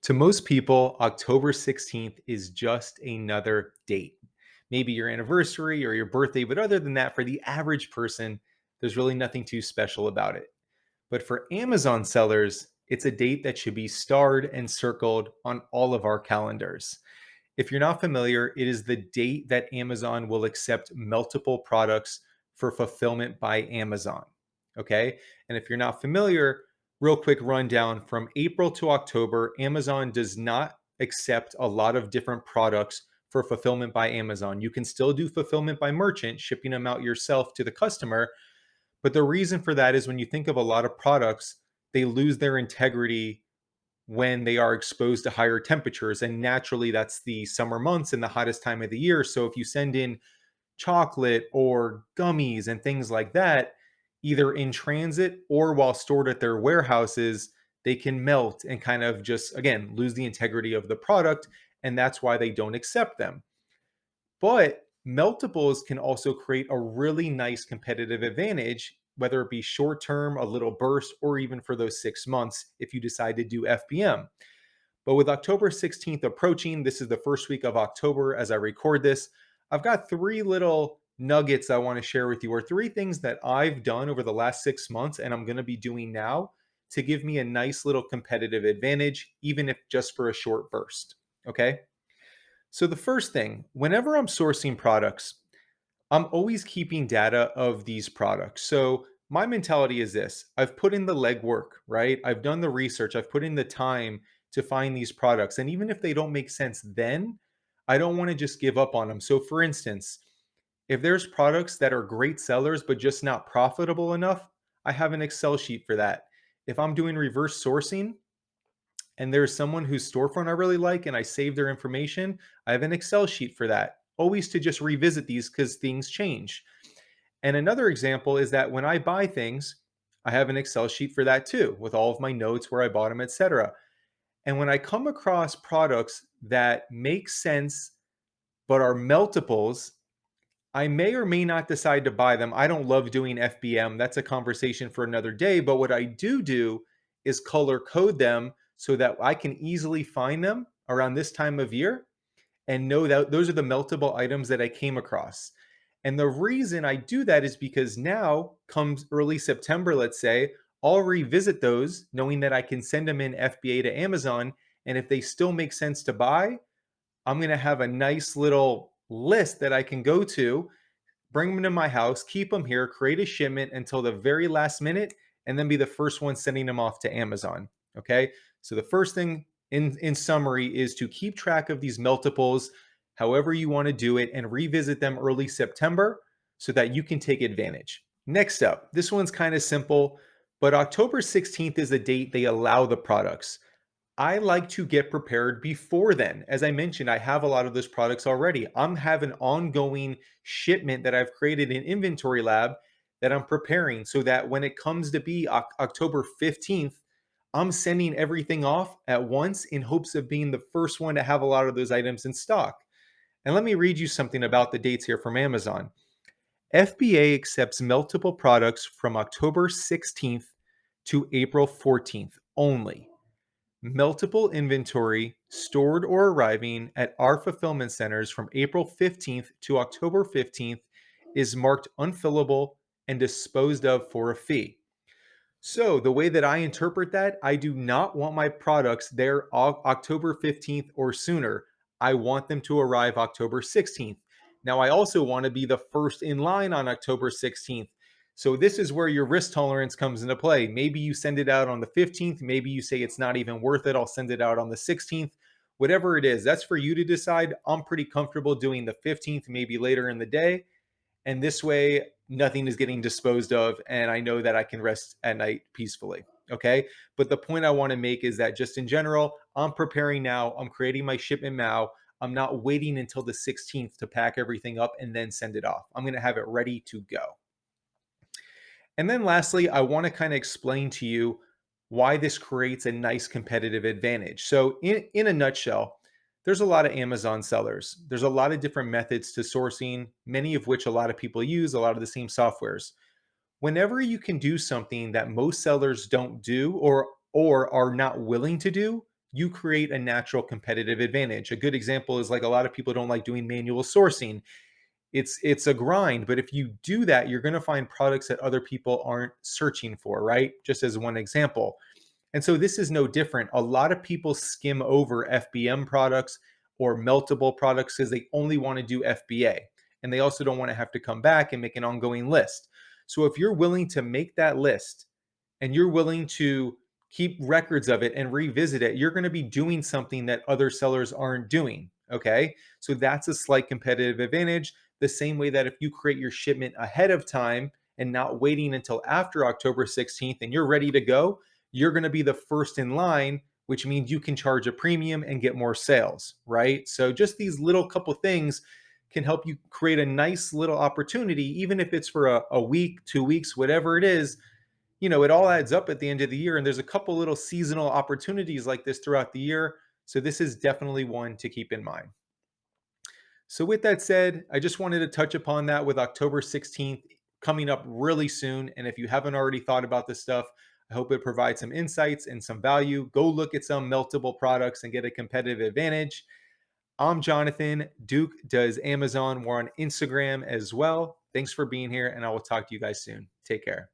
To most people, October 16th is just another date. Maybe your anniversary or your birthday, but other than that, for the average person, there's really nothing too special about it. But for Amazon sellers, it's a date that should be starred and circled on all of our calendars. If you're not familiar, it is the date that Amazon will accept multiple products for fulfillment by Amazon. Okay. And if you're not familiar, real quick rundown from April to October, Amazon does not accept a lot of different products for fulfillment by Amazon. You can still do fulfillment by merchant, shipping them out yourself to the customer. But the reason for that is when you think of a lot of products, they lose their integrity when they are exposed to higher temperatures. And naturally, that's the summer months and the hottest time of the year. So if you send in chocolate or gummies and things like that, either in transit or while stored at their warehouses, they can melt and kind of just, again, lose the integrity of the product. And that's why they don't accept them. But meltables can also create a really nice competitive advantage, whether it be short term, a little burst, or even for those 6 months if you decide to do FBM. But with October 16th approaching, this is the first week of October as I record this. I've got three little nuggets I want to share with you, or three things that I've done over the last 6 months and I'm going to be doing now to give me a nice little competitive advantage, even if just for a short burst. Okay. So, the first thing, whenever I'm sourcing products, I'm always keeping data of these products. So, my mentality is this: I've put in the legwork, right? I've done the research, I've put in the time to find these products. And even if they don't make sense then, I don't want to just give up on them. So, for instance, if there's products that are great sellers but just not profitable enough, I have an Excel sheet for that. If I'm doing reverse sourcing, and there's someone whose storefront I really like and I save their information, I have an Excel sheet for that. Always to just revisit these because things change. And another example is that when I buy things, I have an Excel sheet for that too, with all of my notes where I bought them, etc. And when I come across products that make sense but are multiples, I may or may not decide to buy them. I don't love doing FBM. That's a conversation for another day. But what I do is color code them so that I can easily find them around this time of year and know that those are the meltable items that I came across. And the reason I do that is because now comes early September, let's say, I'll revisit those knowing that I can send them in FBA to Amazon. And if they still make sense to buy, I'm going to have a nice little list that I can go to, bring them to my house, keep them here, create a shipment until the very last minute, and then be the first one sending them off to Amazon. Okay. So the first thing in summary is to keep track of these multiples, however you want to do it, and revisit them early September so that you can take advantage. Next up, this one's kind of simple, but October 16th is the date they allow the products. I like to get prepared before then. As I mentioned, I have a lot of those products already. I'm having ongoing shipment that I've created in Inventory Lab that I'm preparing so that when it comes to be October 15th, I'm sending everything off at once in hopes of being the first one to have a lot of those items in stock. And let me read you something about the dates here from Amazon. FBA accepts multiple products from October 16th to April 14th only. Multiple inventory stored or arriving at our fulfillment centers from April 15th to October 15th is marked unfillable and disposed of for a fee. So, the way that I interpret that, I do not want my products there October 15th or sooner. I want them to arrive October 16th. Now, I also want to be the first in line on October 16th. So, this is where your risk tolerance comes into play. Maybe you send it out on the 15th. Maybe you say it's not even worth it. I'll send it out on the 16th. Whatever it is, that's for you to decide. I'm pretty comfortable doing the 15th, maybe later in the day. And this way, nothing is getting disposed of. And I know that I can rest at night peacefully. Okay. But the point I want to make is that just in general, I'm preparing now. I'm creating my shipment now. I'm not waiting until the 16th to pack everything up and then send it off. I'm going to have it ready to go. And then lastly, I want to kind of explain to you why this creates a nice competitive advantage. So, in a nutshell, there's a lot of Amazon sellers. There's a lot of different methods to sourcing, many of which a lot of people use, a lot of the same softwares. Whenever you can do something that most sellers don't do or are not willing to do, you create a natural competitive advantage. A good example is like a lot of people don't like doing manual sourcing. It's a grind, but if you do that, you're going to find products that other people aren't searching for, right? Just as one example. And so this is no different. A lot of people skim over FBM products or meltable products because they only want to do FBA. And they also don't want to have to come back and make an ongoing list. So if you're willing to make that list and you're willing to keep records of it and revisit it, you're going to be doing something that other sellers aren't doing. Okay. So that's a slight competitive advantage. The same way that if you create your shipment ahead of time and not waiting until after October 16th and you're ready to go, you're going to be the first in line, which means you can charge a premium and get more sales, right? So just these little couple things can help you create a nice little opportunity, even if it's for a week, 2 weeks, whatever it is. It all adds up at the end of the year. And there's a couple little seasonal opportunities like this throughout the year. So this is definitely one to keep in mind. So with that said, I just wanted to touch upon that with October 16th coming up really soon. And if you haven't already thought about this stuff, I hope it provides some insights and some value. Go look at some meltable products and get a competitive advantage. I'm Jonathan. Duke does Amazon. We're on Instagram as well. Thanks for being here, and I will talk to you guys soon. Take care.